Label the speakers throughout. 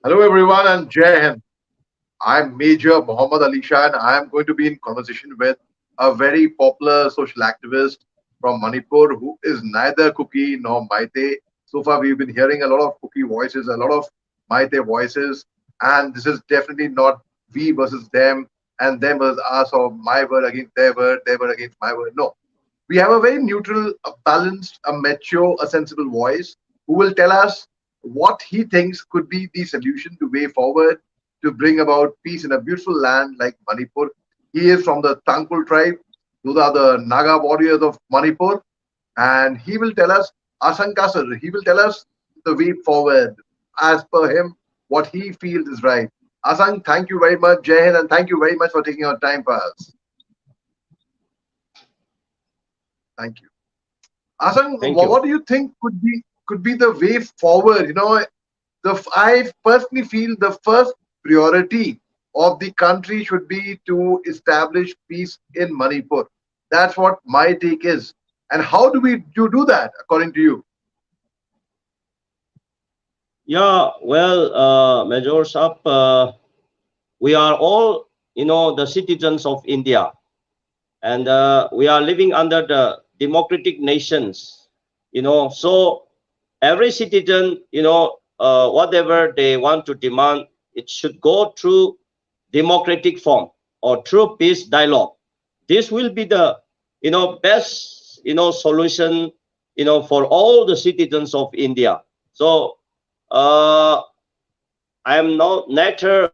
Speaker 1: Hello everyone and Jai Hind. I'm Major Mohammed Ali Shah and I am going to be in conversation with a very popular social activist from Manipur who is neither Kuki nor Maite. So far we've been hearing a lot of Kuki voices, a lot of Maite voices, and this is definitely not we versus them versus us, or my word against their word against my word. No, we have a very neutral, a balanced, a mature, a sensible voice who will tell us what he thinks could be the solution to way forward to bring about peace in a beautiful land like Manipur. He is from the Tangkhul tribe. Those are the Naga warriors of Manipur. And he will tell us, Ashang Kasar, he will tell us the way forward as per him, what he feels is right. Asang, thank you very much, Jai Hind, and thank you very much for taking your time for us. Thank you. Asang,
Speaker 2: Thank you.
Speaker 1: what do you think could be the way forward? I personally feel the first priority of the country should be to establish peace in Manipur. That's what my take is. And how do that according to you?
Speaker 2: Yeah, well, Major Shah, we are all, the citizens of India, and we are living under the democratic nations, so every citizen, whatever they want to demand, it should go through democratic form or through peace dialogue. This will be the, best, solution, for all the citizens of India. So uh, I am not neither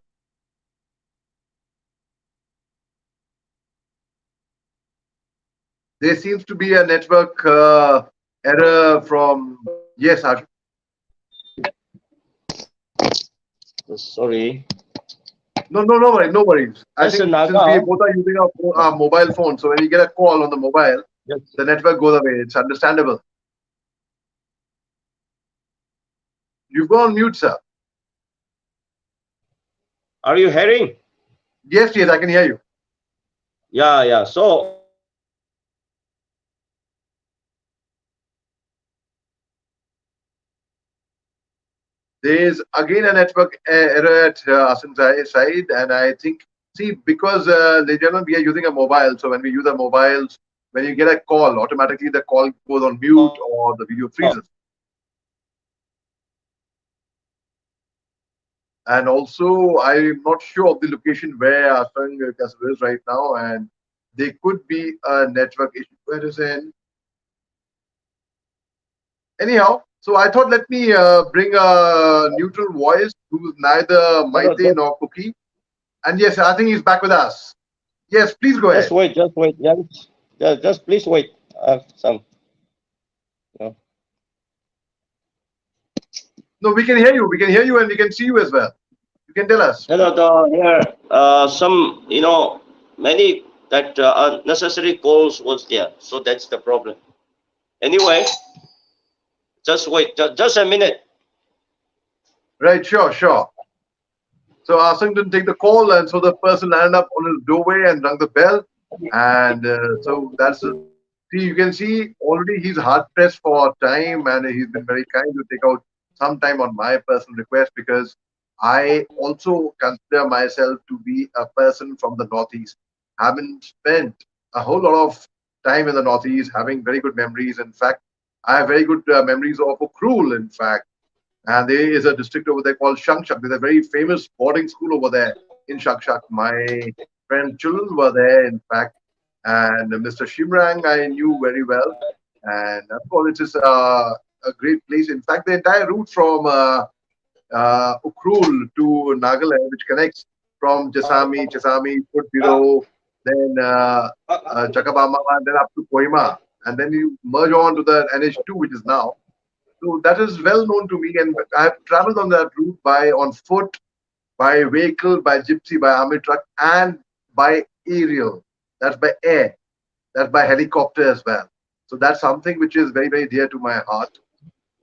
Speaker 1: There seems to be a network error from yes, Ash.
Speaker 2: sorry.
Speaker 1: No worries, no worries. I
Speaker 2: As a
Speaker 1: think since we
Speaker 2: Naga,
Speaker 1: both are using our mobile phone, so when you get a call on the mobile,
Speaker 2: yes.
Speaker 1: the network goes away. It's understandable. You go on mute, sir.
Speaker 2: Are you hearing?
Speaker 1: Yes, yes, I can hear you.
Speaker 2: Yeah, yeah. So
Speaker 1: There's again a network error at Asim's side, and I think, see, because, ladies and gentlemen, we are using a mobile, so when we use our mobiles, when you get a call, automatically the call goes on mute or the video freezes. And also, I'm not sure of the location where Ashang Kasar is right now, and there could be a network issue. Where is it? Anyhow, so I thought let me bring a neutral voice who's neither
Speaker 2: no, no,
Speaker 1: Maite nor Cookie. And yes, I think he's back with us. Yes, please go ahead.
Speaker 2: just wait. Yeah, just please wait. Some. You
Speaker 1: No, we can hear you. We can hear you and we can see you as well. You can tell us.
Speaker 2: here, some, many that unnecessary calls was there, so that's the problem. Anyway, just wait, just a minute.
Speaker 1: Right, sure, sure. So Asang didn't take the call, and so the person landed up on his doorway and rang the bell. And so that's the see. You can see already he's hard pressed for time, and he's been very kind to take out some time on my personal request because I also consider myself to be a person from the Northeast. Haven't spent a whole lot of time in the Northeast, having very good memories. In fact, I have very good memories of Ukrul, in fact, and there is a district over there called Shangshak. There's a very famous boarding school over there in Shangshak. My friend children were there, in fact, and Mr. Shimrang I knew very well. And of course, it is a great place. In fact, the entire route from Ukrul to Nagaland, which connects from Chesami, Putbiro, then Chakabama, and then up to Kohima. And then you merge on to the NH2, which is now. So that is well known to me, and I have traveled on that route by on foot, by vehicle, by gypsy, by army truck, and by aerial. That's by air. That's by helicopter as well. So that's something which is very, very dear to my heart.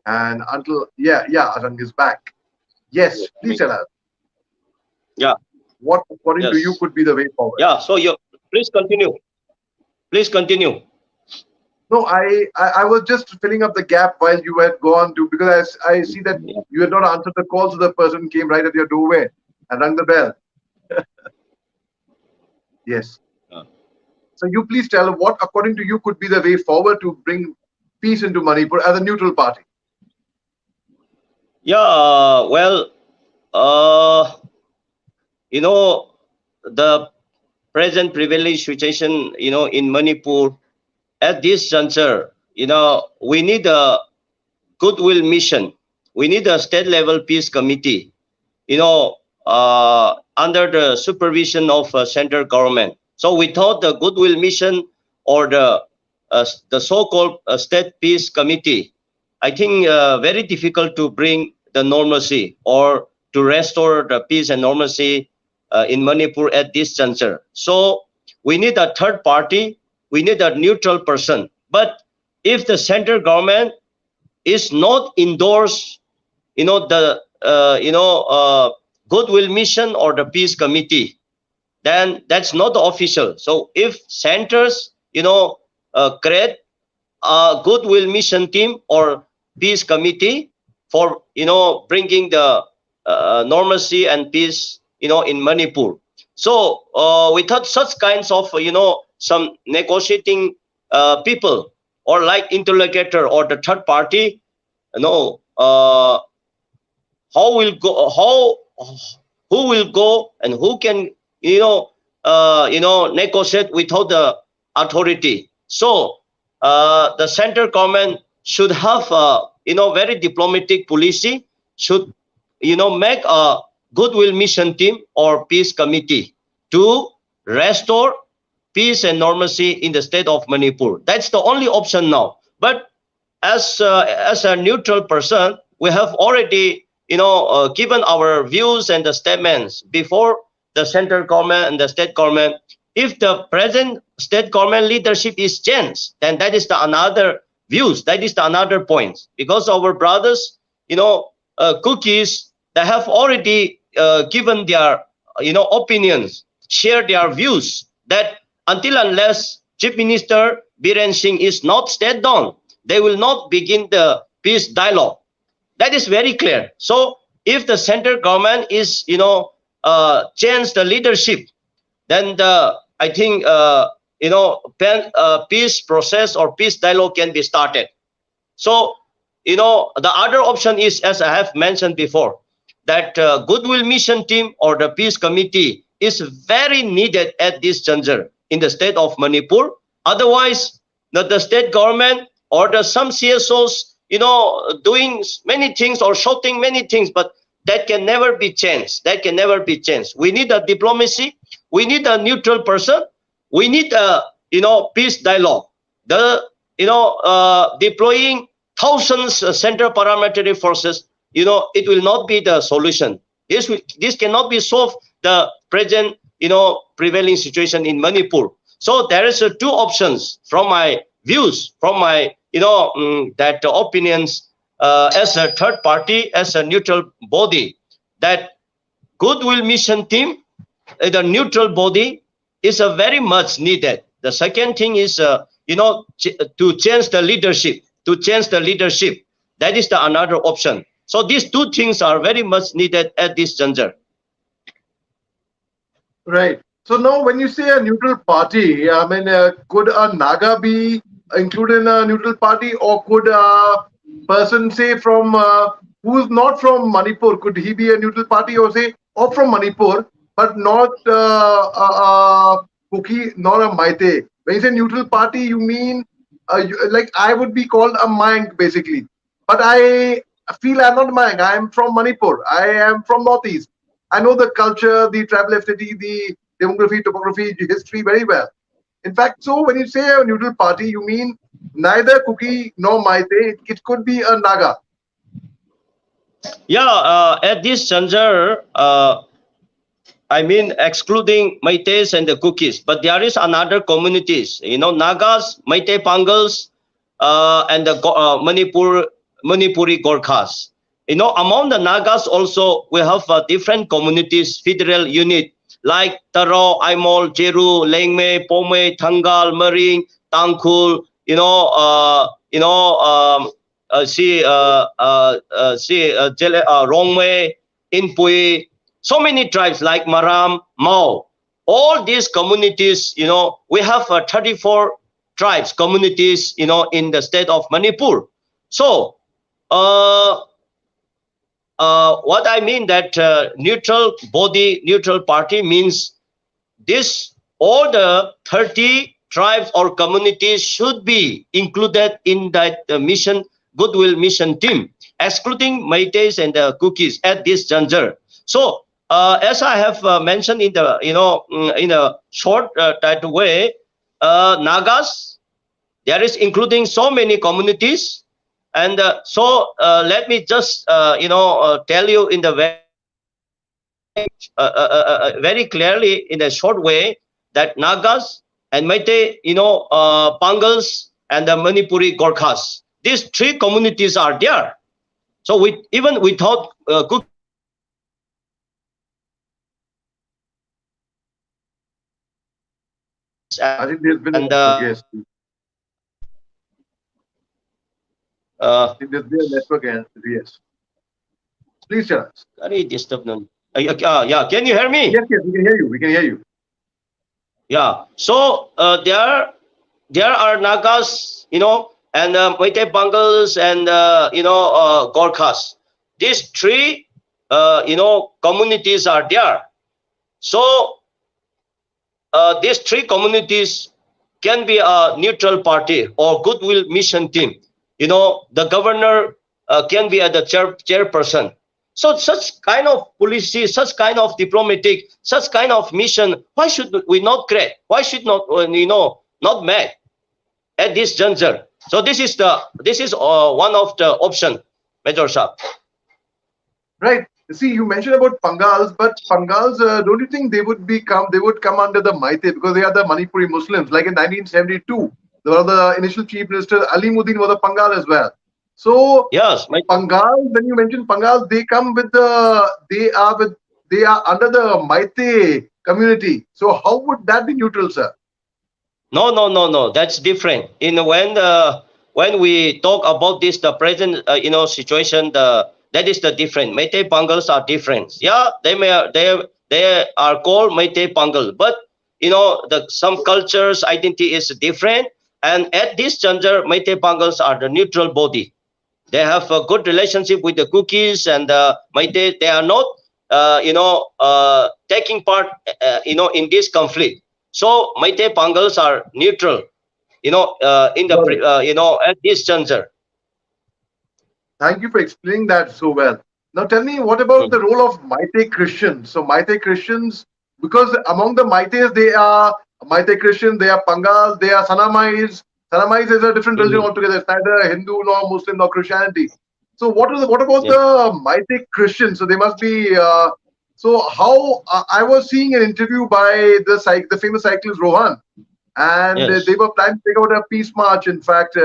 Speaker 1: And until yeah, Arang is back. Yes, please tell us
Speaker 2: Yeah,
Speaker 1: what, according to you,
Speaker 2: yes,
Speaker 1: could be the way forward.
Speaker 2: yeah. So you please continue. Please continue.
Speaker 1: No, I was just filling up the gap while you had gone to, because I see that
Speaker 2: Yeah.
Speaker 1: you had not answered the call, so the person came right at your doorway and rang the bell. Yes.
Speaker 2: Uh,
Speaker 1: So you please tell what, according to you, could be the way forward to bring peace into Manipur as a neutral party.
Speaker 2: yeah. Well, uh, you know, the present prevailing situation, in Manipur at this juncture, we need a goodwill mission. We need a state level peace committee, under the supervision of central government. So without the goodwill mission or the so-called state peace committee, I think very difficult to bring the normalcy or to restore the peace and normalcy in Manipur at this juncture. So we need a third party. We need a neutral person. But if the central government is not endorse, the goodwill mission or the peace committee, then that's not official. So if centers, create a goodwill mission team or peace committee for bringing the normalcy and peace in Manipur. So without such kinds of some negotiating people or like interlocutor or the third party, no, how will go how who will go and who can negotiate without the authority. So the central government should have very diplomatic policy, should make a goodwill mission team or peace committee to restore peace and normalcy in the state of Manipur. That's the only option now. But as a neutral person, we have already given our views and the statements before the central government and the state government. If the present state government leadership is changed, then that is the another views. That is the another point, because our brothers, cookies, they have already given their opinions, share their views that until unless Chief Minister Biren Singh is not stepped down, they will not begin the peace dialogue. That is very clear. So if the central government is, change the leadership, then I think, peace process or peace dialogue can be started. So, the other option is, as I have mentioned before, that goodwill mission team or the peace committee is very needed at this juncture in the state of Manipur. Otherwise, the state government or some CSOs, doing many things or shouting many things, but that can never be changed. That can never be changed. We need a diplomacy. We need a neutral person. We need a, peace dialogue. The, deploying thousands central paramilitary forces, it will not be the solution. This cannot be solved the present, prevailing situation in Manipur. So there is two options from my views, from my, that opinions, as a third party, as a neutral body, that goodwill mission team, the neutral body, is a very much needed. The second thing is, to change the leadership, That is the another option. So these two things are very much needed at this juncture.
Speaker 1: Right. So now, when you say a neutral party, I mean, could a Naga be included in a neutral party, or could a person, say, from who is not from Manipur, could he be a neutral party, or say, or from Manipur, but not Kuki, not a Maite? When you say neutral party, you mean like I would be called a Mang, basically. But I feel I'm not Mang. I am from Manipur. I am from Northeast. I know the culture, the tribal ethnicity, the demography, topography, history very well. In fact, so when you say a neutral party, you mean neither Kuki nor Maite. It could be a Naga.
Speaker 2: Yeah, at this juncture, I mean, excluding Maites and the Kukis, but there is another communities, Nagas, Maite Pangals, and the Manipuri Gorkhas. Among the Nagas also, we have different communities, federal unit, like Taro, Aimol, Jeru, Lengme, Pome, Thangal, Maring, Tangkhul, you know, Rongme, Inpui, so many tribes like Maram, Mao. All these communities, we have 34 tribes, communities, in the state of Manipur. So, uh, what I mean that neutral body, neutral party means this all the 30 tribes or communities should be included in that mission, goodwill mission team, excluding Meiteis and the Cookies at this juncture. So, as I have mentioned in the in a short title way, Nagas, there is including so many communities, and let me just tell you in the very clearly in a short way that Nagas and Meitei, Pangals and the Manipuri Gorkhas, these three communities are there. So we even without
Speaker 1: I think there's been a
Speaker 2: and
Speaker 1: network, yes. I
Speaker 2: uh,
Speaker 1: think there's been a network, yes. Please tell us.
Speaker 2: very disturbed. Yeah, can you hear me?
Speaker 1: Yes, yes, we can hear you. We can hear you.
Speaker 2: Yeah. So there are Nagas, and Meitei Pangals and Gorkhas. These three communities are there. So these three communities can be a neutral party or goodwill mission team. The governor can be the chairperson. So such kind of policy, such kind of diplomatic, such kind of mission, why should we not create? Why should not not make at this juncture? So this is one of the option, Major Shah.
Speaker 1: Right. See, you mentioned about Pangals, but Pangals, don't you think they would come under the Meitei because they are the Manipuri Muslims? Like in 1972, the initial chief minister Ali Muddin was a Pangal as well. So
Speaker 2: Yes,
Speaker 1: Pangals, when you mention Pangals, they are under the Meitei community. So how would that be neutral, sir?
Speaker 2: No. That's different. When we talk about this, the present situation, that is the different. Meitei Pangals are different. Yeah, they are called Meitei Pangal, but some cultures identity is different. And at this juncture, Meitei Pangals are the neutral body. They have a good relationship with the Cookies and Meitei. They are not taking part in this conflict. So Meitei Pangals are neutral, in the
Speaker 1: Got it.
Speaker 2: at this juncture.
Speaker 1: Thank you for explaining that so well. Now tell me, what about
Speaker 2: Mm.
Speaker 1: the role of Meitei Christians? So Meitei Christians, because among the Meiteis, they are Meitei Christians, they are Pangals, they are Sanamais. Sanamais is a different religion
Speaker 2: Mhm.
Speaker 1: altogether. It's neither Hindu nor Muslim nor Christianity. So what about
Speaker 2: Yes,
Speaker 1: the Meitei Christians? So they must be. So how I was seeing an interview by the famous cyclist Rohan, and they
Speaker 2: yes,
Speaker 1: were planning to take out a peace march. In fact.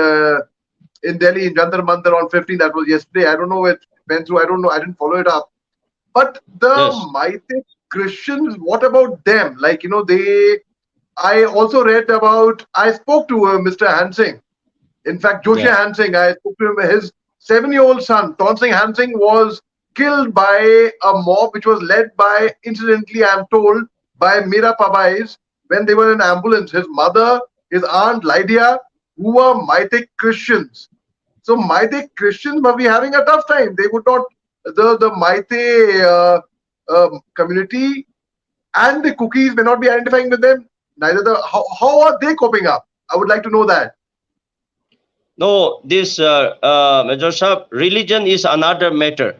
Speaker 1: In Delhi, in Jantar Mantar on 15. That was yesterday. I don't know it went through. I don't know. I didn't follow it up. But the
Speaker 2: yes,
Speaker 1: Maite Christians, what about them? Like, they. I also read about. I spoke to Mr. Hansing. In fact, Joshi
Speaker 2: yeah,
Speaker 1: Hansing, I spoke to him. His 7-year-old son, Tonsing Hansing, was killed by a mob which was led by, incidentally, I'm told, by Mira Pabais when they were in ambulance. His mother, his aunt Lydia, who were Maite Christians. So Maite Christians must be having a tough time. They would not, the Maite community and the cookies may not be identifying with them. Neither how are they coping up? I would like to know that.
Speaker 2: no. This Major Shah, religion is another matter.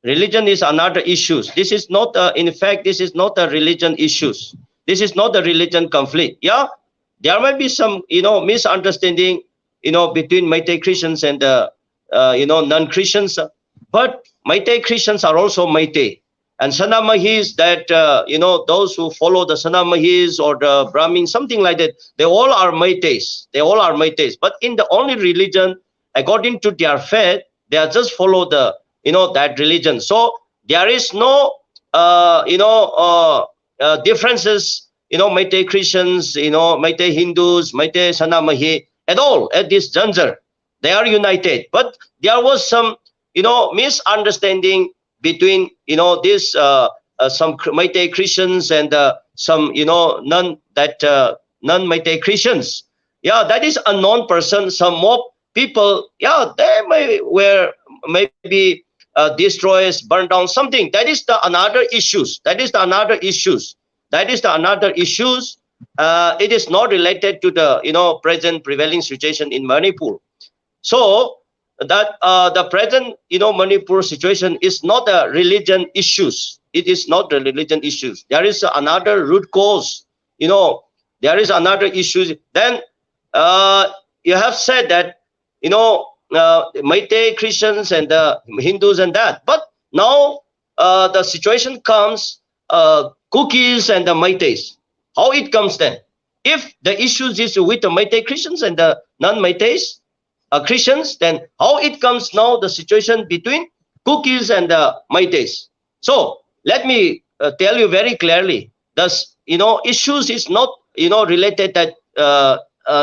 Speaker 2: Religion is another issues. This is not in fact, this is not a religion issues. This is not a religion conflict. Yeah, there might be some misunderstanding between Meitei Christians and non-Christians, but Meitei Christians are also Meitei. And Sanamahis, that those who follow the Sanamahis or the Brahmins, something like that, they all are Meiteis. They all are Meiteis. But in the only religion, according to their faith, they are just follow the that religion. So there is no differences. Meitei Christians, Meitei Hindus, Meitei Sanamahi. at all at this juncture. They are united, but there was some, misunderstanding between, this some Meitei Christians and some, non-Meitei Christians. Yeah, that is a non-person. Some mob people, yeah, they were maybe destroys, burn down something. That is the another issues. That is the another issues. It is not related to the, present prevailing situation in Manipur. So that the present, Manipur situation is not a religion issues. It is not the religion issues. There is another root cause. There is another issue. Then you have said that, Meitei Christians and the Hindus and that. But now the situation comes, cookies and the Meiteis. How it comes then? If the issues is with the Meitei Christians and the non-Meiteis Christians, then how it comes now the situation between cookies and the Meiteis? So let me tell you very clearly. Thus, issues is not, related that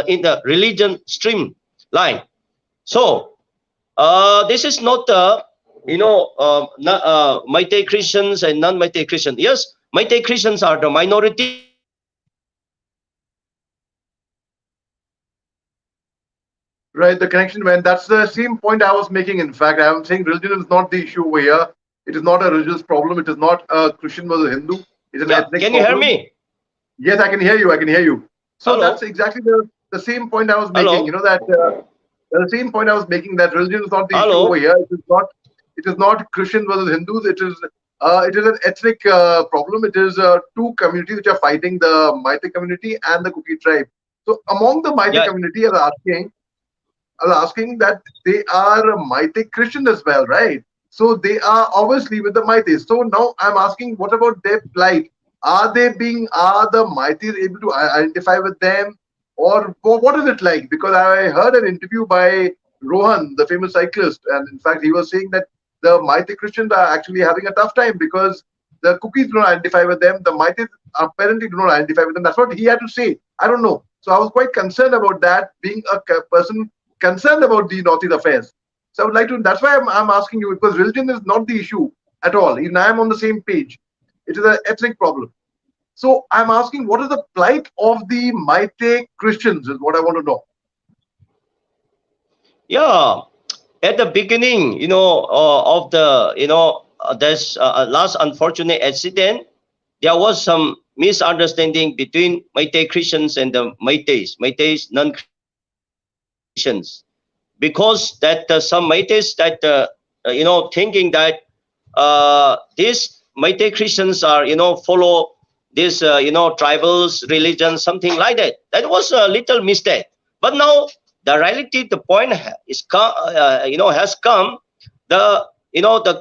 Speaker 2: in the religion stream line. So this is not Meitei Christians and non-Meitei Christians. Yes, Meitei Christians are the minority.
Speaker 1: Right, the connection went. That's the same point I was making. In fact, I am saying religion is not the issue over here. It is not a religious problem. It is not a Christian versus Hindu. It's an ethnic
Speaker 2: Can you hear
Speaker 1: problem.
Speaker 2: me?
Speaker 1: Yes, I can hear you. I can hear you. So
Speaker 2: Hello?
Speaker 1: that's exactly the same point I was making.
Speaker 2: Hello?
Speaker 1: You know that the same point I was making, that religion is not the issue
Speaker 2: Hello?
Speaker 1: over here. It is not Christian versus Hindus. It is an ethnic problem. It is two communities which are fighting, the Meitei community and the Kuki tribe. So among the Meitei
Speaker 2: Yeah.
Speaker 1: community, I was asking that they are Meitei Christian as well, right? So they are obviously with the Meiteis. So now I'm asking, what about their plight? Are the Meiteis able to identify with them, or what is it like? Because I heard an interview by Rohan, the famous cyclist, and in fact he was saying that the Meitei Christians are actually having a tough time because the cookies do not identify with them. The Meiteis apparently do not identify with them. That's what he had to say. I don't know. So I was quite concerned about that, being a person concerned about the Northeast affairs. So I would like to, that's why I'm asking you, because religion is not the issue at all. Even I am on the same page. It is an ethnic problem. So I'm asking, what is the plight of the Meitei Christians is what I want to know.
Speaker 2: Yeah. At the beginning, of the, there's last unfortunate accident, there was some misunderstanding between Meitei Christians and the Meiteis non-Christians, because that some Meiteis that thinking that these Meitei Christians are follow this tribals religion, something like that. That was a little mistake. But now the reality, the point has come. The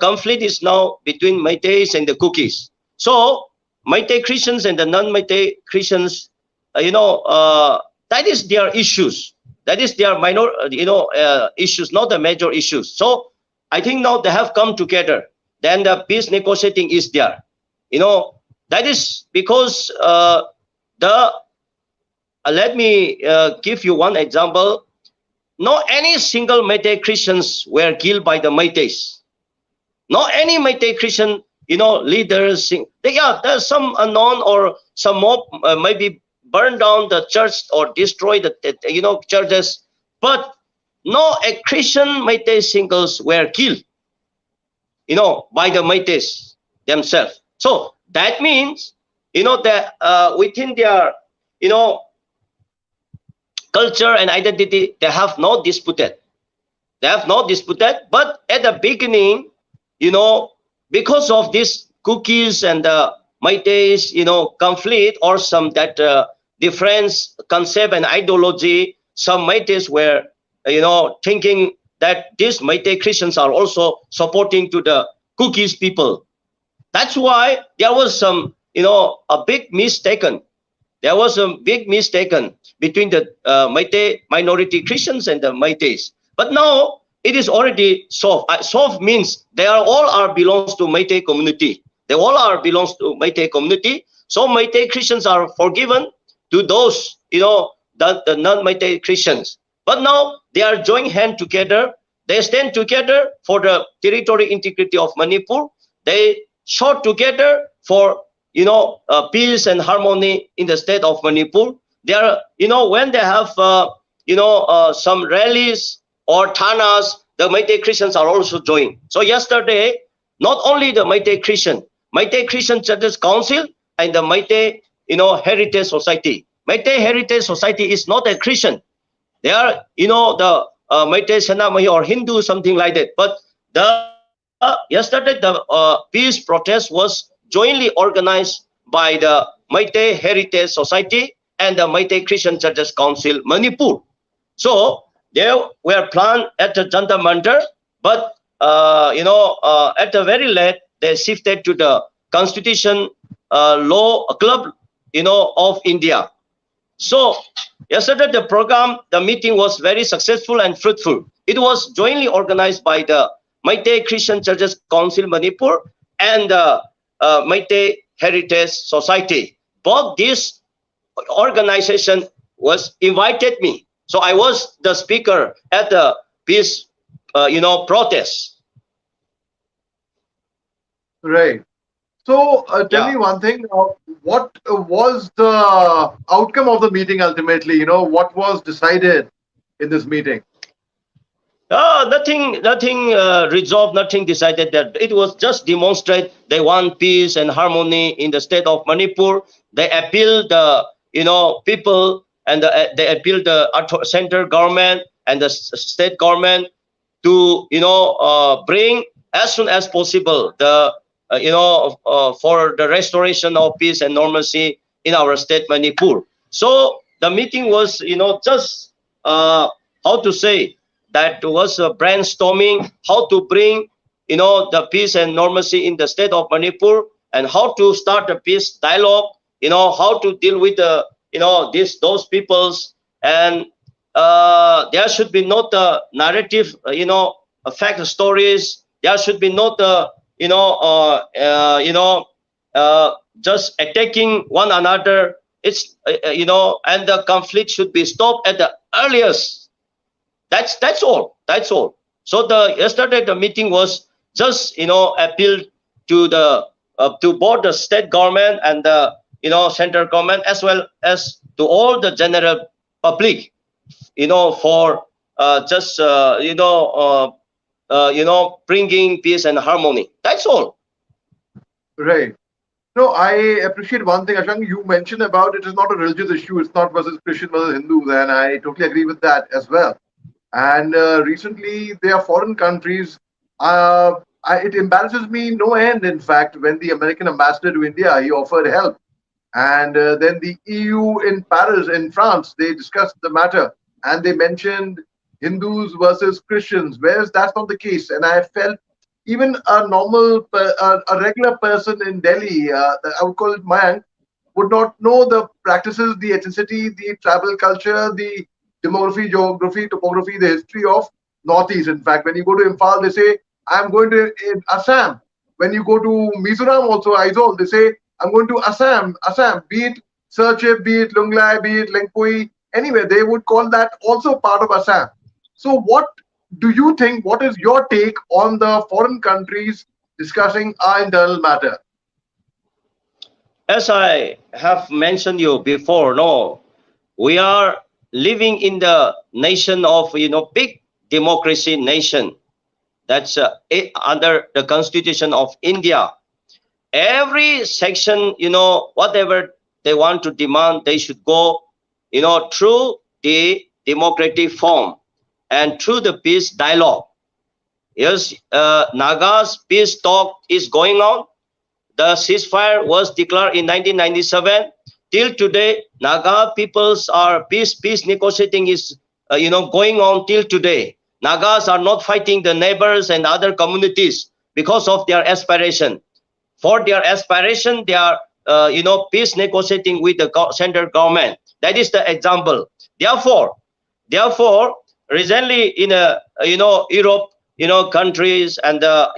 Speaker 2: conflict is now between Meiteis and the cookies. So Meitei Christians and the non-Meitei Christians, that is their issues. That is their minor, issues, not the major issues. So I think now they have come together. Then the peace negotiating is there. That is because let me give you one example. Not any single Meitei Christians were killed by the Meiteis. Not any Meitei Christian, leaders. There's some unknown or some mob maybe burn down the church or destroy the churches, but no a Christian Meitei singles were killed, by the Meiteis themselves. So that means, that within their, culture and identity, they have not disputed. They have not disputed, but at the beginning, because of this cookies and the Meiteis, conflict or some that difference concept and ideology, some Meiteis were, thinking that these Meitei Christians are also supporting to the cookies people. That's why there was some, a big mistaken. There was a big mistaken between the Meitei minority Christians and the Meiteis. But now it is already solved. Solved means they all belongs to Meitei community. They all belongs to Meitei community. So Meitei Christians are forgiven to those, the non-Meitei Christians. But now they are joining hand together. They stand together for the territory integrity of Manipur. They shout together for peace and harmony in the state of Manipur. They are when they have some rallies or thanas, the Meitei Christians are also joining. So yesterday, not only the Meitei Christian Churches Council and the Meitei Heritage Society. Meitei Heritage Society is not a Christian. They are, the Meitei Senamahi or Hindu, something like that. But yesterday, the peace protest was jointly organized by the Meitei Heritage Society and the Meitei Christian Churches Council, Manipur. So they were planned at the Jantar Mantar, but at the very late, they shifted to the Constitution Law Club, of India. So yesterday, the meeting was very successful and fruitful. It was jointly organized by the Meitei Christian Churches Council Manipur and the Meitei Heritage Society. Both these organization was invited me. So I was the speaker at the peace, protest.
Speaker 1: Right. So tell me
Speaker 2: Yeah.
Speaker 1: one thing. What was the outcome of the meeting ultimately? What was decided in this meeting?
Speaker 2: Nothing resolved, nothing decided. That it was just demonstrate they want peace and harmony in the state of Manipur. They appeal the people and they appeal the central government and the state government to bring as soon as possible the for the restoration of peace and normalcy in our state Manipur. So the meeting was just how to say that was brainstorming how to bring the peace and normalcy in the state of Manipur and how to start a peace dialogue, how to deal with the those peoples, and there should be not the narrative fact stories. There should be not the just attacking one another. It's and the conflict should be stopped at the earliest. That's all. That's all. So the yesterday the meeting was just appealed to the to both the state government and the central government as well as to all the general public, for just bringing peace and harmony. That's all.
Speaker 1: Right. No, I appreciate one thing, Ashang. You mentioned about it is not a religious issue. It's not versus Christian versus Hindus, and I totally agree with that as well. And recently, there are foreign countries. It embarrasses me no end. In fact, when the American ambassador to India, he offered help, and then the EU in Paris, in France, they discussed the matter, and they mentioned Hindus versus Christians, whereas that's not the case. And I felt even a a regular person in Delhi, I would call it Mayank, would not know the practices, the ethnicity, the tribal culture, the demography, geography, topography, the history of Northeast. In fact, when you go to Imphal, they say, I'm going to Assam. When you go to Mizoram, also Aizawl, they say, I'm going to Assam, be it Serchhip, be it Lunglai, be it Lengpui, anyway, they would call that also part of Assam. So what do you think, what is your take on the foreign countries discussing our internal matter?
Speaker 2: As I have mentioned you before, no, we are living in the nation of big democracy nation. That's under the Constitution of India. Every section, whatever they want to demand, they should go, through the democratic form and through the peace dialogue. Yes, Naga's peace talk is going on. The ceasefire was declared in 1997. Till today, Naga peoples are peace negotiating is going on till today. Nagas are not fighting the neighbors and other communities because of their aspiration. For their aspiration, they are peace negotiating with the central government. That is the example. Therefore, recently in Europe, countries and the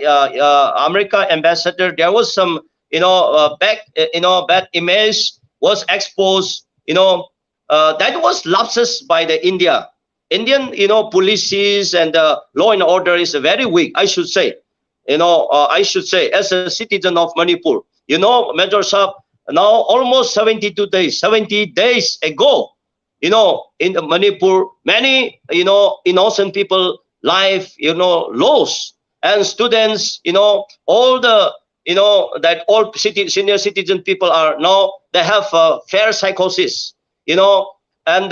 Speaker 2: America ambassador, there was some bad image was exposed. That was lapses by the India. Indian, policies and law and order is very weak, I should say. I should say, as a citizen of Manipur, Major Shah, now almost 70 days ago, in Manipur, many, innocent people life, lost, and students, all the, that all senior citizen people are now, they have fair psychosis, and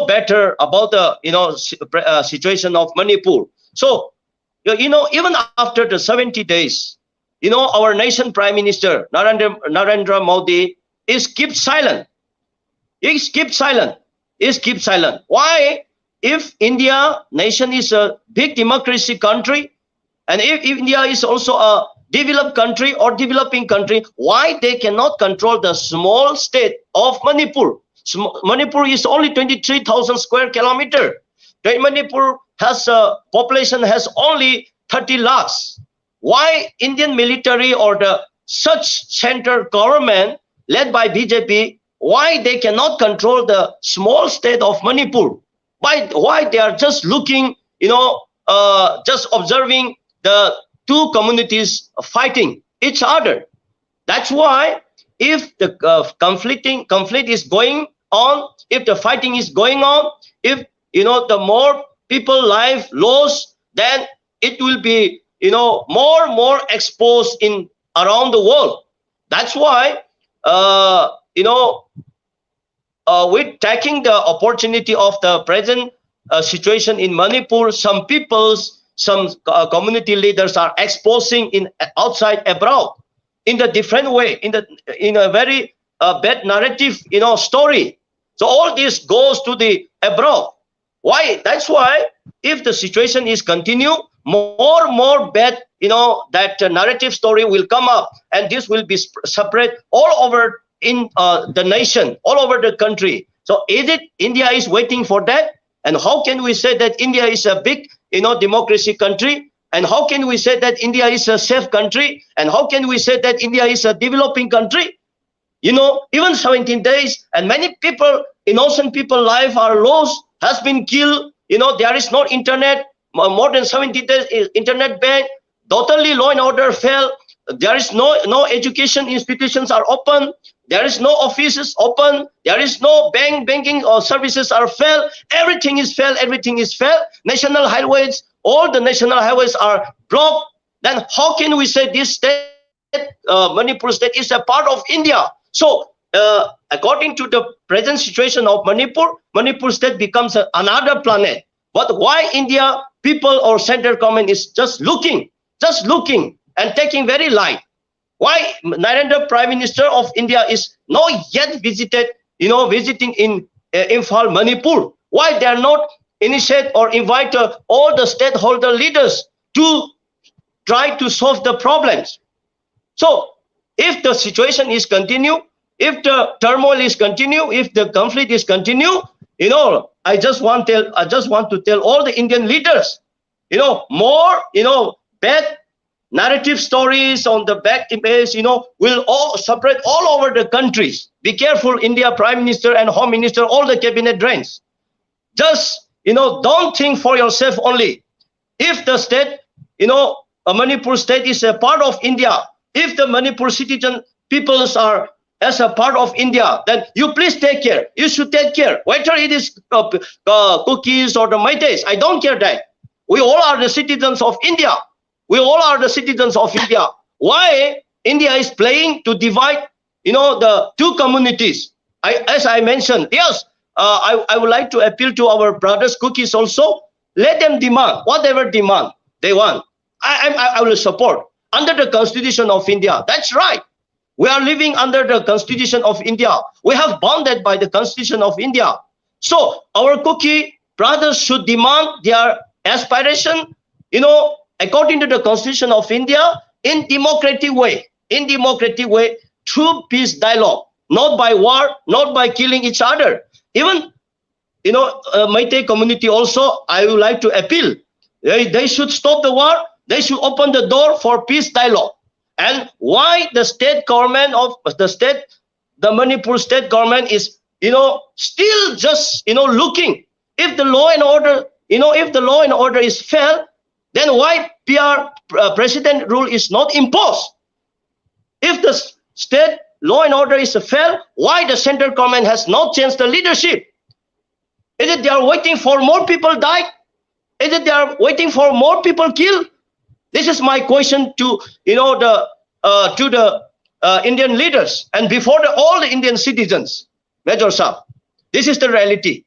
Speaker 2: better about the, situation of Manipur. So, even after the 70 days, our nation Prime Minister Narendra Modi is kept silent. Is kept silent. Is kept silent. Why? If India nation is a big democracy country, and if India is also a developed country or developing country, why they cannot control the small state of Manipur? Manipur is only 23,000 square kilometer. Manipur has a population has only 30 lakhs. Why Indian military or the such central government led by BJP, why they cannot control the small state of Manipur? Why they are just looking, just observing the two communities fighting each other? That's why if the conflict is going on, if the fighting is going on, if the more people life lost, then it will be more exposed in around the world. That's why with taking the opportunity of the present situation in Manipur, some community leaders are exposing in outside abroad in the different way, in a very bad narrative, story. So all this goes to the abroad. Why? That's why if the situation is continue, more bad, that narrative story will come up, and this will be spread all over in the nation, all over the country. So is it India is waiting for that? And how can we say that India is a big, democracy country? And how can we say that India is a safe country? And how can we say that India is a developing country? Even 17 days, and many people, innocent people life are lost, has been killed. There is no internet. More than 70 days, internet ban. Totally law and order fell. There is no education institutions are open. There is no offices open. There is no banking or services are failed. Everything is failed. Everything is failed. National highways, all the national highways are blocked. Then how can we say this state, Manipur state, is a part of India? So according to the present situation of Manipur state becomes another planet. But why India people or central government is just looking and taking very light? Why Narendra Prime Minister of India is not yet visiting in Imphal, Manipur? Why they are not initiate or invite all the stakeholder leaders to try to solve the problems? So if the situation is continue, if the turmoil is continue, if the conflict is continue, I just want to tell all the Indian leaders, more, bad narrative stories on the back image, will all spread all over the countries. Be careful, India Prime Minister and Home Minister, all the cabinet ranks. Just, don't think for yourself only. If the state, a Manipur state is a part of India, if the Manipur citizen peoples are as a part of India, then you please take care. You should take care. Whether it is cookies or the Meiteis, I don't care that. We all are the citizens of India. We all are the citizens of India. Why India is playing to divide, the two communities? As I mentioned, yes, I would like to appeal to our brothers cookies also. Let them demand whatever demand they want. I will support under the Constitution of India. That's right. We are living under the Constitution of India. We have bounded by the Constitution of India. So our cookie brothers should demand their aspiration, according to the Constitution of India, in democratic way, through peace dialogue, not by war, not by killing each other. Even, Meitei community also, I would like to appeal. They should stop the war. They should open the door for peace dialogue. And why the state government of the Manipur state government is still just, looking. If the law and order, if the law and order is failed, then why PR president rule is not imposed? If the state law and order is failed, why the central government has not changed the leadership? Is it they are waiting for more people die? Is it they are waiting for more people killed? This is my question to the Indian leaders and before all the Indian citizens, Major Shah. This is the reality.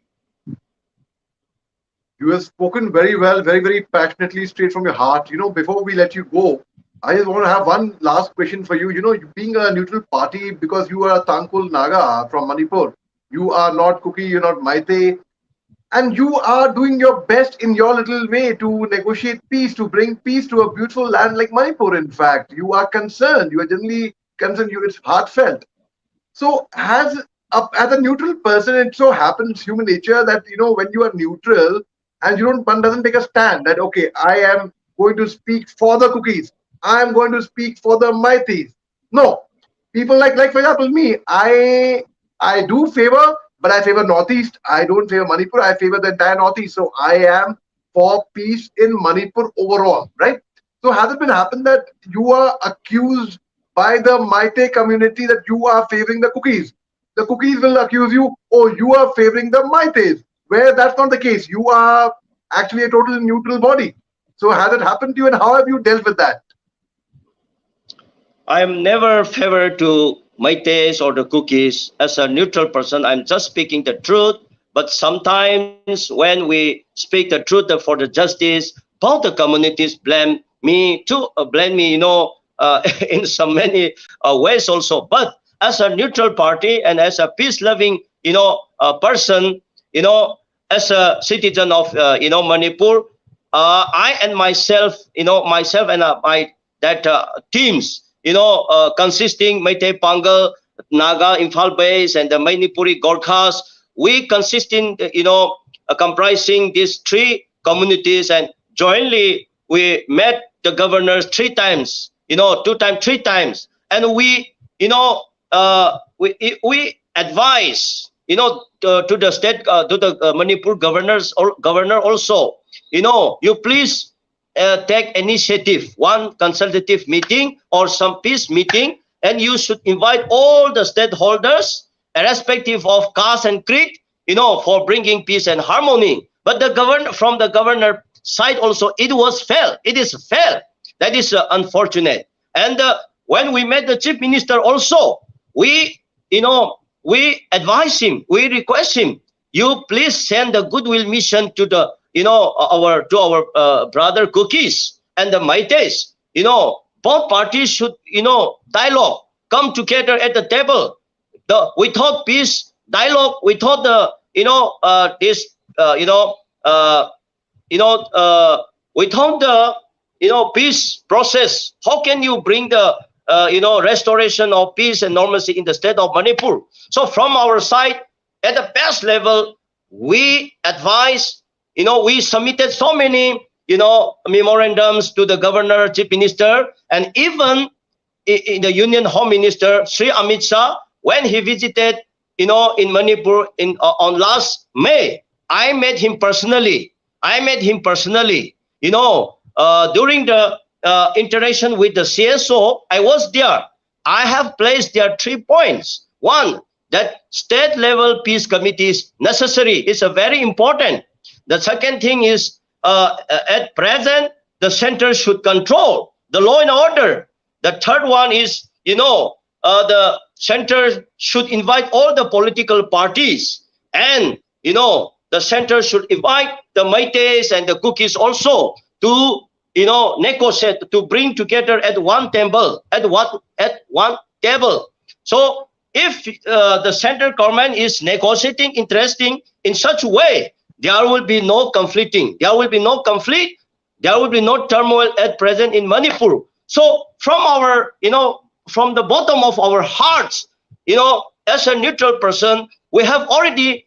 Speaker 1: You have spoken very well, very, very passionately, straight from your heart. Before we let you go, I just want to have one last question for you. Being a neutral party, because you are a Tangkhul Naga from Manipur, you are not Kuki, you're not Maite, and you are doing your best in your little way to negotiate peace, to bring peace to a beautiful land like Manipur. In fact, you are concerned. You are genuinely concerned. It's heartfelt. So, as a neutral person, it so happens human nature that when you are neutral and one doesn't take a stand that okay, I am going to speak for the cookies, I am going to speak for the Maitis. No, people like for example me, I do favor, but I favor Northeast. I don't favor Manipur. I favor the entire Northeast. So I am for peace in Manipur overall, right? So has it been happened that you are accused by the Maite community that you are favoring the cookies? The cookies will accuse you, oh, you are favoring the Maites, where that's not the case. You are actually a total neutral body. So has it happened to you, and how have you dealt with that?
Speaker 2: I am never favored to Maites or the cookies. As a neutral person, I'm just speaking the truth. But sometimes when we speak the truth for the justice, both the communities blame me, in so many ways also. But as a neutral party and as a peace-loving, person, as a citizen of, Manipur, I and myself and my that teams, consisting Meitei Pangal, Naga, Imphal Base, and the Manipuri Gorkhas. We consisting, comprising these three communities, and jointly we met the governors 3 times, 2 times, 3 times, and we advise, to the state, to the Manipur governor also, you please take initiative, one consultative meeting or some peace meeting, and you should invite all the stakeholders, irrespective of caste and creed, for bringing peace and harmony. But from the governor side also, it was failed. It is failed. That is unfortunate. And when we met the chief minister also, we advise him, we request him, you please send the goodwill mission to the our brother cookies and the Maites. Both parties should dialogue, come together at the table. Without peace dialogue, without the without the peace process, how can you bring the restoration of peace and normalcy in the state of Manipur? So from our side, at the best level, we advise, we submitted so many, memorandums to the governor, chief minister, and even in the Union Home Minister, Sri Amit Shah, when he visited, in Manipur on last May, I met him personally. During the interaction with the CSO, I was there. I have placed there 3 points. One, that state level peace committee is necessary. It's a very important. The second thing is, at present, the center should control the law and order. The third one is, the center should invite all the political parties, and, the center should invite the Maites and the cookies also to, negotiate, to bring together at one table, So if the central government is negotiating interesting in such a way, there will be no conflicting. There will be no conflict. There will be no turmoil at present in Manipur. So from our, from the bottom of our hearts, as a neutral person, we have already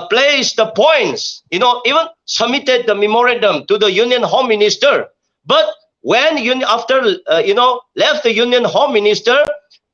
Speaker 2: placed the points, even submitted the memorandum to the Union Home Minister. But when after left the Union Home Minister,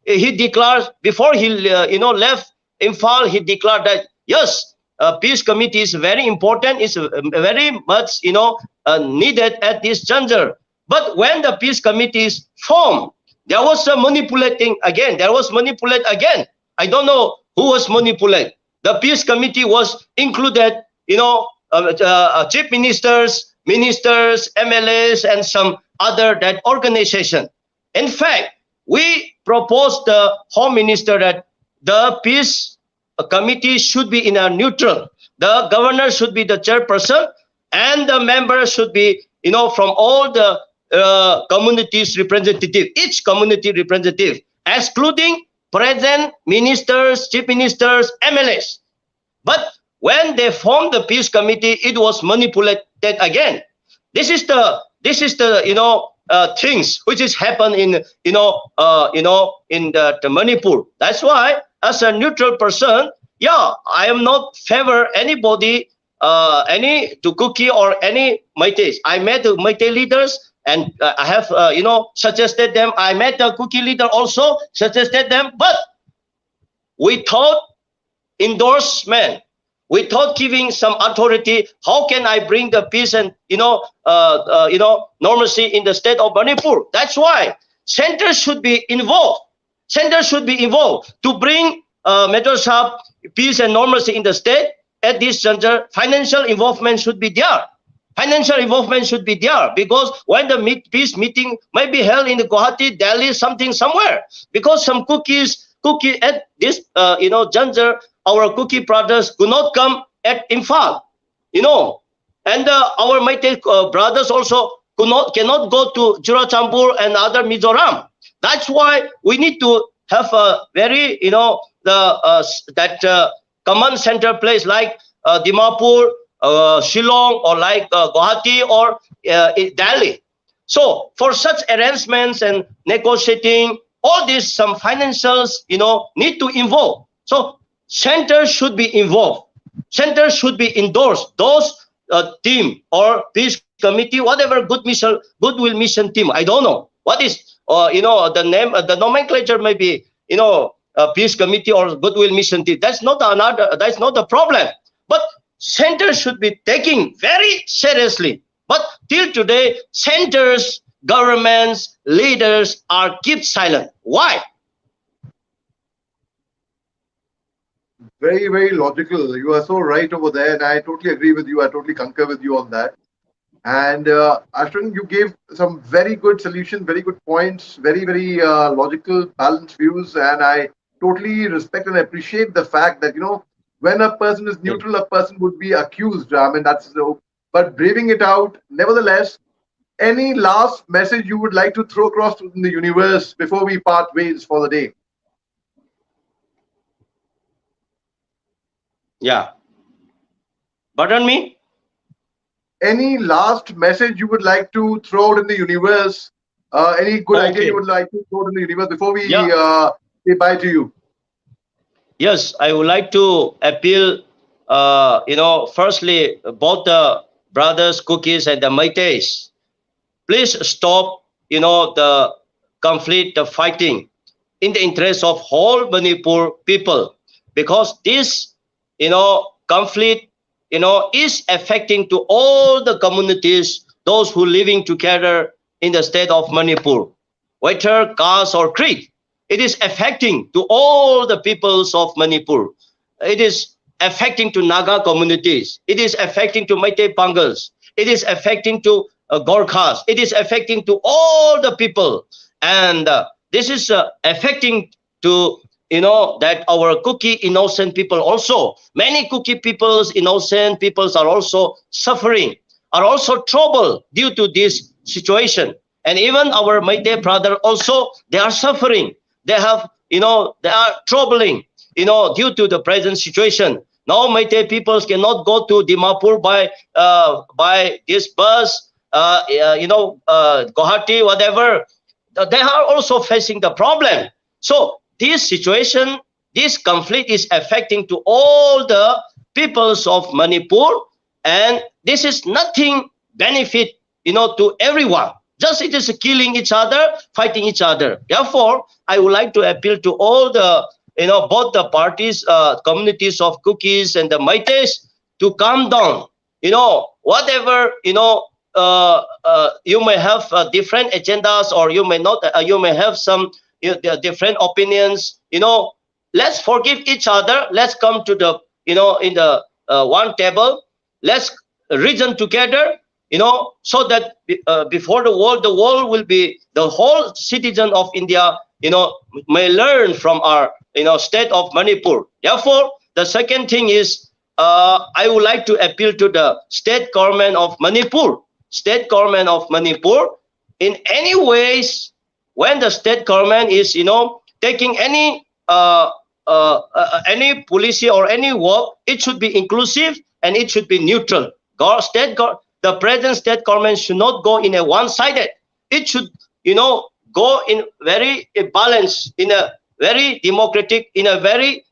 Speaker 2: he declared before he left Imphal, he declared that yes, peace committee is very important, is very much needed at this juncture. But when the peace committee is formed, there was a manipulating again. There was manipulate again. I don't know who was manipulated. The peace committee was included, chief ministers, MLAs, and some other that organization. In fact, we proposed the home minister that the peace committee should be in a neutral. The governor should be the chairperson, and the members should be, from all the communities representative, each community representative, excluding present ministers, chief ministers, MLAs. But when they formed the peace committee, it was manipulated again. This is the things which is happen in the Manipur. That's why, as a neutral person, I am not favor anybody, any Tukuki or any Meiteis. I met the Meitei leaders, and I have suggested them. I met the Kuki leader also, suggested them, but without endorsement, without giving some authority, how can I bring the peace and normalcy in the state of Manipur? That's why center should be involved. Center should be involved to bring Major Shah peace and normalcy in the state. At this juncture, financial involvement should be there. Financial involvement should be there, because when the peace meeting might be held in Guwahati, Delhi, somewhere, because some cookie at this juncture, our cookie brothers could not come at Imphal, and our Meitei brothers also cannot go to Churachandpur and other Mizoram. That's why we need to have a very command center place like Dimapur, Shillong, or like Guwahati or Delhi. So for such arrangements and negotiating, all this, some financials need to involve. So center should be involved. Center should be endorsed. Those team or peace committee, whatever goodwill mission team, I don't know what is the name, the nomenclature may be peace committee or goodwill mission team. That's not the problem. But center should be taken very seriously. But till today, centers, governments, leaders are kept silent. Why?
Speaker 1: Very, very logical. You are so right over there, and I totally agree with you. I totally concur with you on that. And Ashwin, you gave some very good solutions, very good points, very, very logical, balanced views, and I totally respect and appreciate the fact that when a person is neutral, a person would be accused. I mean, that's so. But braving it out, nevertheless. Any last message you would like to throw across in the universe before we part ways for the day?
Speaker 2: Yeah. Pardon me?
Speaker 1: Any last message you would like to throw out in the universe? Any good idea you would like to throw out in the universe before we say bye to you?
Speaker 2: Yes, I would like to appeal, firstly, both the brothers, cookies, and the Meiteis. Please stop, the conflict, the fighting in the interest of whole Manipur people, because this, conflict, is affecting to all the communities, those who living together in the state of Manipur, whether caste or creed. It is affecting to all the peoples of Manipur. It is affecting to Naga communities. It is affecting to Meitei Pangals. It is affecting to Gorkhas. It is affecting to all the people, and this is affecting to that our cookie innocent people also. Many cookie peoples, innocent peoples, are also suffering, are also troubled due to this situation. And even our Meitei brother also, they are suffering. They have they are troubling due to the present situation. Now Meitei peoples cannot go to Dimapur by this bus. Guwahati, whatever, they are also facing the problem. So this situation, this conflict is affecting to all the peoples of Manipur, and this is nothing benefit, to everyone. Just it is killing each other, fighting each other. Therefore, I would like to appeal to all the both the parties, communities of Cookies and the Maites to calm down. Whatever, you may have different agendas, or you may not, you may have some different opinions. Let's forgive each other. Let's come to the, in the one table. Let's reason together, so that before the world will be, the whole citizen of India, may learn from our, state of Manipur. Therefore, the second thing is, I would like to appeal to the state government of Manipur. State government of Manipur, in any ways, when the state government is, taking any policy or any work, it should be inclusive and it should be neutral. The present state government should not go in a one-sided. It should, go in very balanced, in a very democratic, in a very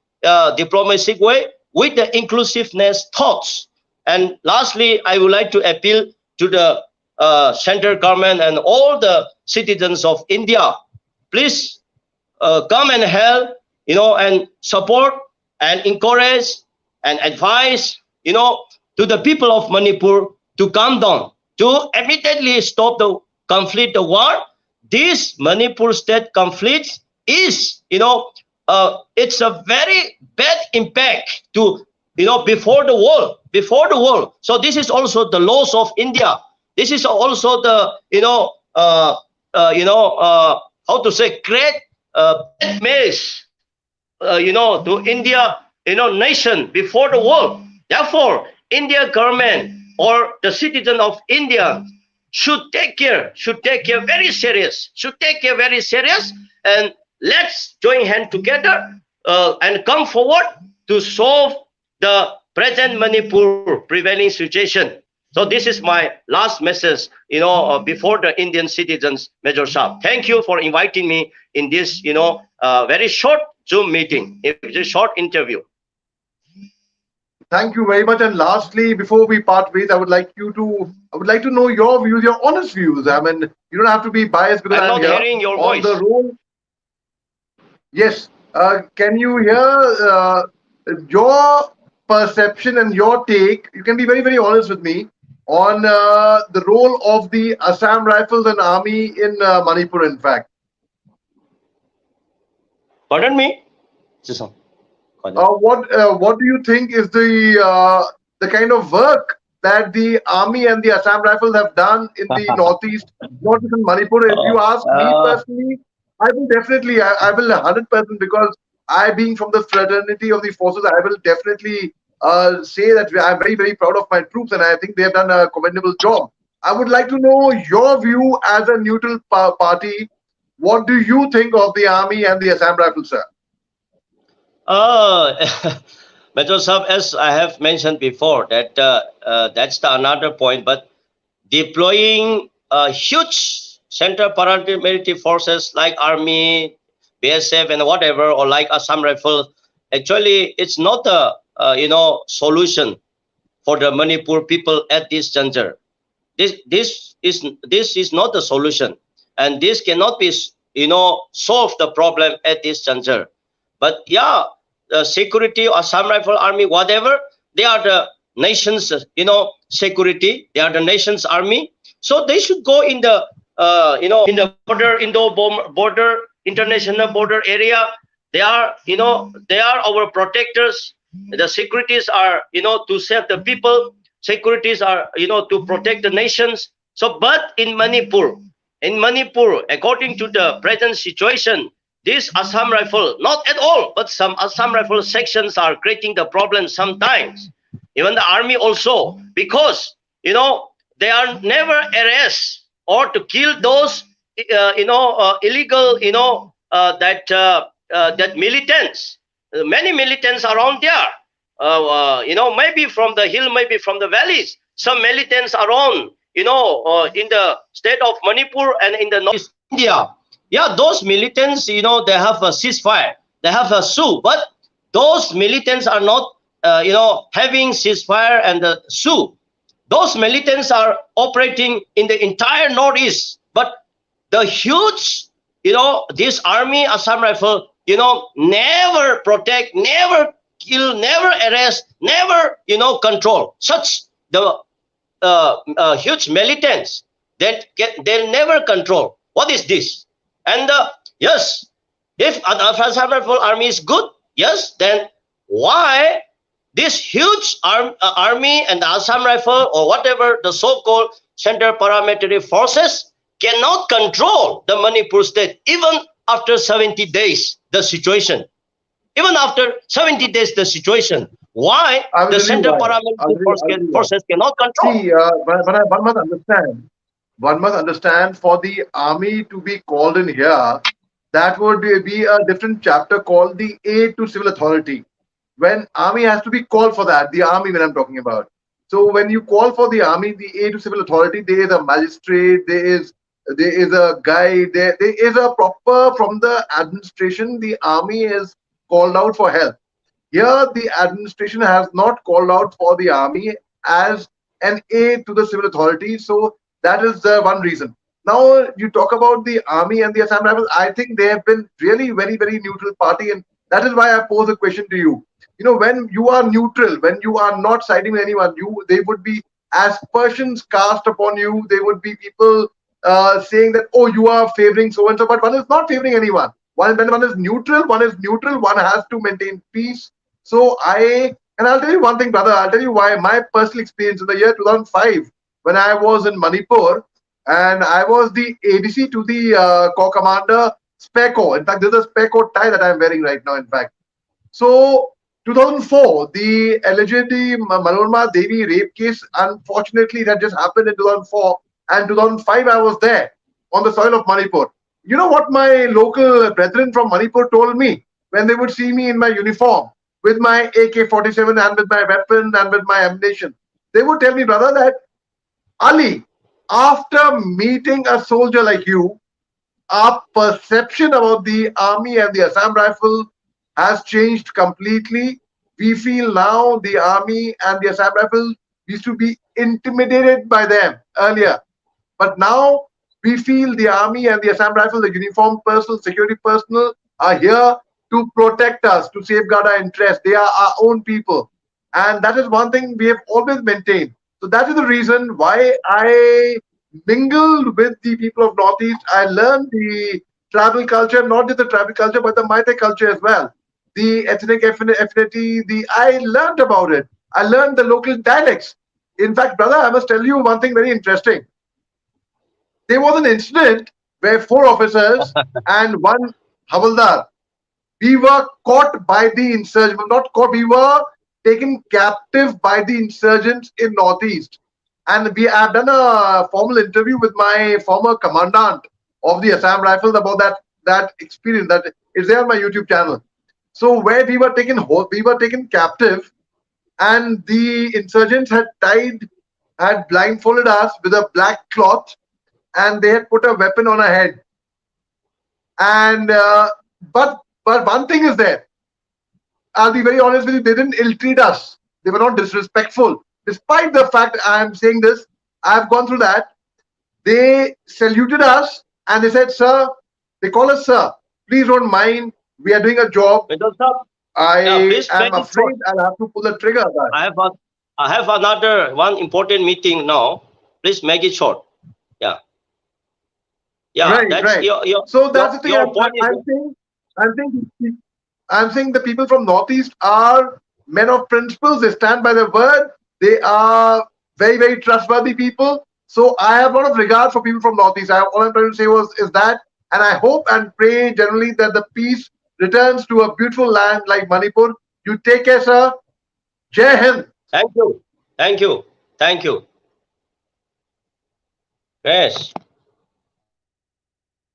Speaker 2: diplomatic way, with the inclusiveness thoughts. And lastly, I would like to appeal to the central government and all the citizens of India. Please come and help, and support and encourage and advise, to the people of Manipur to calm down, to immediately stop the conflict, the war. This Manipur state conflict is, it's a very bad impact to, before the world. So this is also the loss of India. This is also the, how to say, great bad mess, to India, nation before the world. Therefore, India government or the citizen of India should take care very serious, and let's join hands together and come forward to solve the present Manipur prevailing situation. So this is my last message, before the Indian citizens, Major Shah. Thank you for inviting me in this, very short Zoom meeting, it's a short interview.
Speaker 1: Thank you very much. And lastly, before we part ways, I would like to know your views, your honest views. I mean, you don't have to be biased, because
Speaker 2: I'm not hearing your voice.
Speaker 1: The role. Yes. Can you hear your perception and your take? You can be very, very honest with me on the role of the Assam Rifles and Army in Manipur, in fact.
Speaker 2: Pardon me?
Speaker 1: What do you think is the kind of work that the Army and the Assam Rifles have done in the northeast, not just in Manipur? If you ask me personally, I will definitely, I will 100%, because I, being from the fraternity of the forces, I will definitely say that I'm very, very proud of my troops, and I think they have done a commendable job. I would like to know your view as a neutral party. What do you think of the Army and the Assam Rifles, sir?
Speaker 2: Major Shah, as I have mentioned before, that that's another point. But deploying huge central paramilitary forces like Army, BSF, and whatever, or like Assam Rifle, actually, it's not a solution for the Manipur people at this juncture. This is not the solution, and this cannot be solve the problem at this juncture. But yeah, the security, Assam Rifle Army, whatever, they are the nation's, security. They are the nation's army. So they should go in the, in the border, international border area. They are, they are our protectors. The securities are, to save the people. Securities are, to protect the nations. So, but in Manipur, according to the present situation, this Assam Rifle, not at all, but some Assam Rifle sections are creating the problem sometimes. Even the army also, because, they are never arrest or to kill those, illegal, that militants. Many militants around there, maybe from the hill, maybe from the valleys. Some militants are on, in the state of Manipur and in the northeast India. Yeah, those militants, they have a ceasefire, they have a SU, but those militants are not, having ceasefire and the SU. Those militants are operating in the entire northeast, but the huge, this army, Assam Rifle, never protect, never kill, never arrest, never, control such the huge militants that they'll never control. What is this? And yes, if an Assam Rifle Army is good, yes, then why this huge army and the Assam Rifle or whatever the so-called Central Paramilitary Forces cannot control the Manipur state even after 70 days, the situation. Even after 70 days, the situation. Why
Speaker 1: I will
Speaker 2: the
Speaker 1: tell you
Speaker 2: Central
Speaker 1: why.
Speaker 2: Paramilitary
Speaker 1: I'll tell you why.
Speaker 2: Forces cannot control?
Speaker 1: See, one must understand. One must understand for the army to be called in here, that would be a different chapter called the aid to civil authority. When army has to be called for that, the army when I'm talking about. So when you call for the army, the aid to civil authority, there is a magistrate, there is a guide, there is a proper from the administration. The army is called out for help. Here, the administration has not called out for the army as an aid to the civil authorities. So that is the one reason. Now you talk about the army and the Assam Rifles. I think they have been really very, very neutral party, and that is why I pose a question to you. When you are neutral, when you are not siding with anyone, they would be aspersions cast upon you. They would be people saying that, oh, you are favoring so and so, but one is not favoring anyone. When one is neutral, one is neutral. One has to maintain peace. So and I'll tell you one thing, brother. I'll tell you why my personal experience in the year 2005, when I was in Manipur, and I was the ADC to the Corps Commander Spare Corps. In fact, there's a Spare Corps tie that I'm wearing right now. In fact, so 2004, the allegedly Manorama Devi rape case. Unfortunately, that just happened in 2004, and 2005 I was there on the soil of Manipur. You know what my local brethren from Manipur told me when they would see me in my uniform with my AK-47 and with my weapon and with my ammunition? They would tell me, brother, that Ali, after meeting a soldier like you, our perception about the army and the Assam Rifle has changed completely. We feel now the army and the Assam Rifle used to be intimidated by them earlier. But now we feel the army and the Assam Rifle, the uniformed personnel, security personnel, are here to protect us, to safeguard our interests. They are our own people. And that is one thing we have always maintained. So that is the reason why I mingled with the people of Northeast. I learned the tribal culture, not just the tribal culture, but the Maite culture as well. The ethnic affinity, I learned about it. I learned the local dialects. In fact, brother, I must tell you one thing very interesting. There was an incident where 4 officers and one havaldar, we were caught by the insurgents. Not caught, we were taken captive by the insurgents in Northeast. And we have done a formal interview with my former commandant of the Assam Rifles about that experience. That is there on my YouTube channel. So where we were taken captive, and the insurgents had blindfolded us with a black cloth, and they had put a weapon on our head. And but one thing is there. I'll be very honest with you. They didn't ill-treat us. They were not disrespectful. Despite the fact I am saying this, I've gone through that. They saluted us and they said, "Sir," they call us sir. "Please don't mind. We are doing a job." I
Speaker 2: Please
Speaker 1: am
Speaker 2: make it short.
Speaker 1: afraid I'll have to pull the trigger.
Speaker 2: I have another one important meeting now. Please make it short. Yeah, yeah.
Speaker 1: Right,
Speaker 2: That's
Speaker 1: right. So that's the thing.
Speaker 2: your point is.
Speaker 1: I'm saying, I'm saying the people from Northeast are men of principles. They stand by their word. They are very, very trustworthy people. So I have a lot of regard for people from Northeast. All I'm trying to say is that, and I hope and pray generally that the peace returns to a beautiful land like Manipur. You take care, sir. Jai Hind.
Speaker 2: Thank you. Thank you. Thank you. Yes.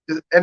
Speaker 1: Is